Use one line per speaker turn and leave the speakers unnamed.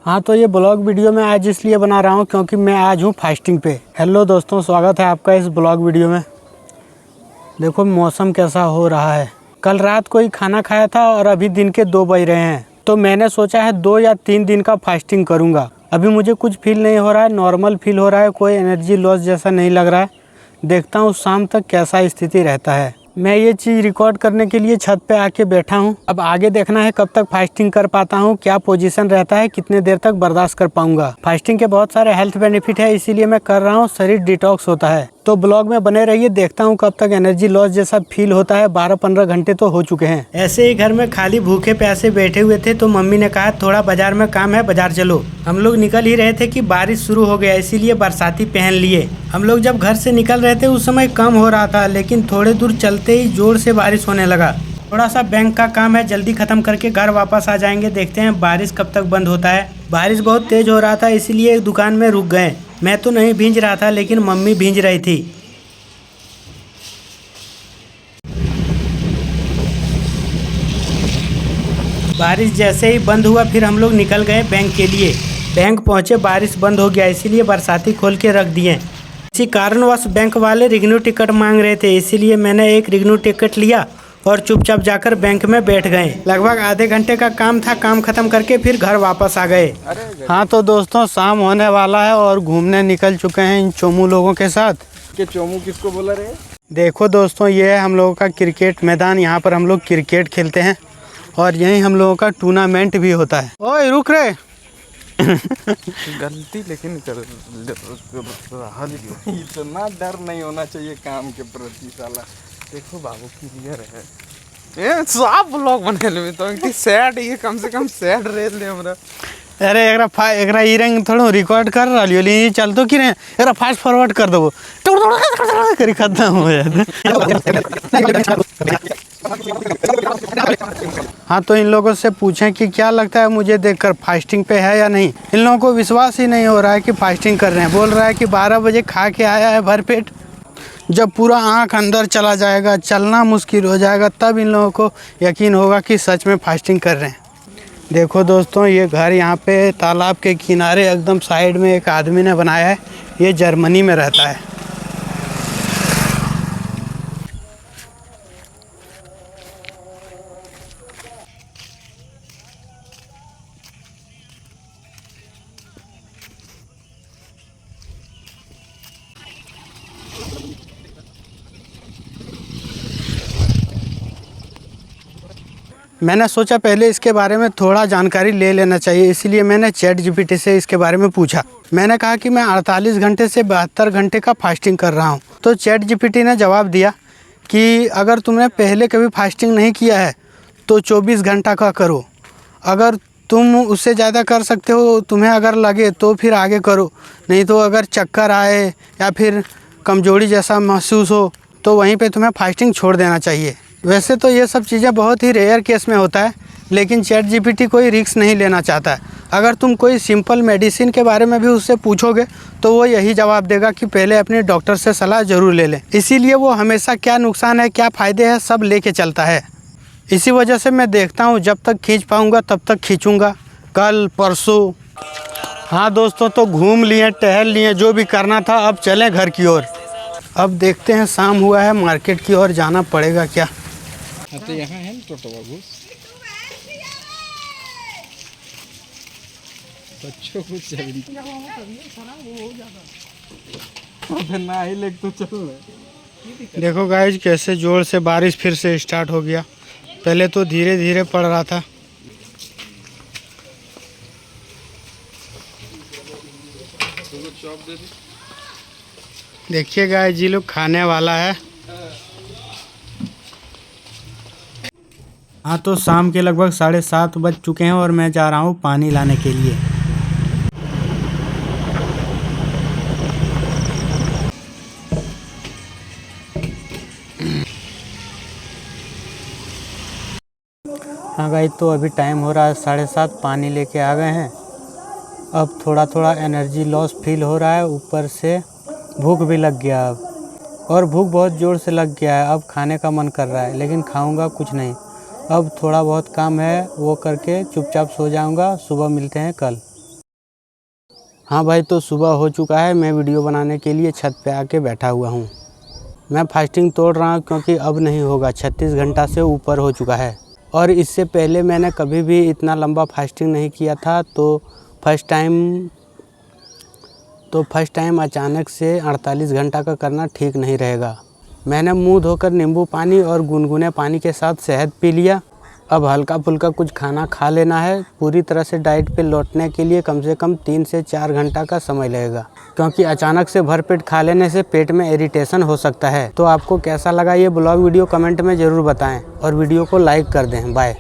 हाँ, तो ये ब्लॉग वीडियो मैं आज इसलिए बना रहा हूँ क्योंकि मैं आज हूँ फास्टिंग पे। हेलो दोस्तों, स्वागत है आपका इस ब्लॉग वीडियो में। देखो मौसम कैसा हो रहा है। कल रात को ही खाना खाया था और अभी दिन के 2 बज रहे हैं। तो मैंने सोचा है 2 या 3 दिन का फास्टिंग करूँगा। अभी मुझे कुछ फील नहीं हो रहा है, नॉर्मल फील हो रहा है, कोई एनर्जी लॉस जैसा नहीं लग रहा है। देखता हूँ शाम तक कैसा स्थिति रहता है। मैं ये चीज़ रिकॉर्ड करने के लिए छत पे आके बैठा हूँ। अब आगे देखना है कब तक फास्टिंग कर पाता हूँ, क्या पोजीशन रहता है, कितने देर तक बर्दाश्त कर पाऊंगा। फास्टिंग के बहुत सारे हेल्थ बेनिफिट है, इसीलिए मैं कर रहा हूँ। शरीर डिटॉक्स होता है। तो ब्लॉग में बने रहिए, देखता हूँ कब तक एनर्जी लॉस जैसा फील होता है। 12-15 घंटे तो हो चुके हैं। ऐसे ही घर में खाली भूखे प्यासे बैठे हुए थे तो मम्मी ने कहा थोड़ा बाजार में काम है, बाजार चलो। हम लोग निकल ही रहे थे कि बारिश शुरू हो गया, इसीलिए बरसाती पहन लिए। हम लोग जब घर से निकल रहे थे उस समय कम हो रहा था, लेकिन थोड़े दूर चलते ही जोर से बारिश होने लगा। थोड़ा सा बैंक का काम है, जल्दी खत्म करके घर वापस आ जाएंगे। देखते हैं बारिश कब तक बंद होता है। बारिश बहुत तेज हो रहा था, इसीलिए एक दुकान में रुक गए। मैं तो नहीं भींज रहा था, लेकिन मम्मी भींज रही थी। बारिश जैसे ही बंद हुआ फिर हम लोग निकल गए बैंक के लिए। बैंक पहुंचे, बारिश बंद हो गया, इसीलिए बरसाती खोल के रख दिए। इसी कारणवश बैंक वाले रिग्नू टिकट मांग रहे थे, इसीलिए मैंने एक रिग्नू टिकट लिया और चुपचाप जाकर बैंक में बैठ गए। लगभग आधे घंटे का काम था, काम खत्म करके फिर घर वापस आ गए। हाँ तो दोस्तों, शाम होने वाला है और घूमने निकल चुके हैं इन चोमू लोगों के साथ।
के चोमू किसको बोला रहे?
देखो दोस्तों, ये है हम लोगों का क्रिकेट मैदान। यहाँ पर हम लोग क्रिकेट खेलते हैं और यहीं हम लोगों का टूर्नामेंट भी होता है। ओए रुक रे।
गलती लेकिन कर रहा इतना डर नहीं होना चाहिए काम के प्रति साला। देखो बाबू क्लियर है, ये साफ ब्लॉग बने ले तो इतनी सैड, ये कम से कम सैड रेल ले हमरा।
अरे एकरा ई रंग थोड़ा रिकॉर्ड कर रहा लियो, चल तो कि रे एकरा फास्ट फॉरवर्ड कर देबो, करी खत्म हो जाए। हाँ तो इन लोगों से पूछें कि क्या लगता है मुझे देखकर, फास्टिंग पे है या नहीं। इन लोगों को विश्वास ही नहीं हो रहा है कि फास्टिंग कर रहे हैं। बोल रहा है कि 12 बजे खा के आया है भरपेट। जब पूरा आँख अंदर चला जाएगा, चलना मुश्किल हो जाएगा, तब इन लोगों को यकीन होगा कि सच में फास्टिंग कर रहे हैं। देखो दोस्तों, ये घर यहाँ पे तालाब के किनारे एकदम साइड में एक आदमी ने बनाया है। ये जर्मनी में रहता है। मैंने सोचा पहले इसके बारे में थोड़ा जानकारी ले लेना चाहिए, इसीलिए मैंने चैट जीपीटी से इसके बारे में पूछा। मैंने कहा कि मैं 48 घंटे से 72 घंटे का फास्टिंग कर रहा हूँ। तो चैट जीपीटी ने जवाब दिया कि अगर तुमने पहले कभी फास्टिंग नहीं किया है तो 24 घंटा का करो। अगर तुम उससे ज़्यादा कर सकते हो, तुम्हें अगर लगे तो फिर आगे करो, नहीं तो अगर चक्कर आए या फिर कमजोरी जैसा महसूस हो तो वहीं पे तुम्हें फास्टिंग छोड़ देना चाहिए। वैसे तो ये सब चीज़ें बहुत ही रेयर केस में होता है, लेकिन चैट जीपीटी कोई रिस्क नहीं लेना चाहता है। अगर तुम कोई सिंपल मेडिसिन के बारे में भी उससे पूछोगे तो वो यही जवाब देगा कि पहले अपने डॉक्टर से सलाह ज़रूर ले लें। इसीलिए वो हमेशा क्या नुकसान है क्या फ़ायदे हैं सब लेके चलता है। इसी वजह से मैं देखता हूँ जब तक खींच पाऊँगा तब तक खींचूँगा, कल परसों। हाँ दोस्तों, तो घूम लिए, टहल लिए, जो भी करना था। अब चलें घर की ओर। अब देखते हैं, शाम हुआ है, मार्केट की ओर जाना पड़ेगा क्या।
तो यहाँ है टोटो बाबू, बच्चों को ना ही लेक तो चल रहे।
देखो गाइज कैसे जोर से बारिश फिर से स्टार्ट हो गया। पहले तो धीरे धीरे पड़ रहा था। देखिए गाइज जी लोग खाने वाला है। हाँ तो शाम के लगभग 7:30 बज चुके हैं और मैं जा रहा हूँ पानी लाने के लिए। हाँ गाइस, तो अभी टाइम हो रहा है 7:30, पानी लेके आ गए हैं। अब थोड़ा थोड़ा एनर्जी लॉस फील हो रहा है, ऊपर से भूख भी लग गया अब, और भूख बहुत ज़ोर से लग गया है। अब खाने का मन कर रहा है, लेकिन खाऊंगा कुछ नहीं। अब थोड़ा बहुत काम है वो करके चुपचाप सो जाऊंगा। सुबह मिलते हैं कल। हाँ भाई, तो सुबह हो चुका है। मैं वीडियो बनाने के लिए छत पे आके बैठा हुआ हूँ। मैं फास्टिंग तोड़ रहा हूँ क्योंकि अब नहीं होगा, 36 घंटा से ऊपर हो चुका है। और इससे पहले मैंने कभी भी इतना लंबा फास्टिंग नहीं किया था। तो फर्स्ट टाइम अचानक से 48 घंटा का करना ठीक नहीं रहेगा। मैंने मुंह धोकर नींबू पानी और गुनगुने पानी के साथ शहद पी लिया। अब हल्का फुल्का कुछ खाना खा लेना है। पूरी तरह से डाइट पे लौटने के लिए कम से कम 3 से 4 घंटा का समय लगेगा, क्योंकि अचानक से भरपेट खा लेने से पेट में इरिटेशन हो सकता है। तो आपको कैसा लगा ये ब्लॉग वीडियो कमेंट में ज़रूर बताएं और वीडियो को लाइक कर दें। बाय।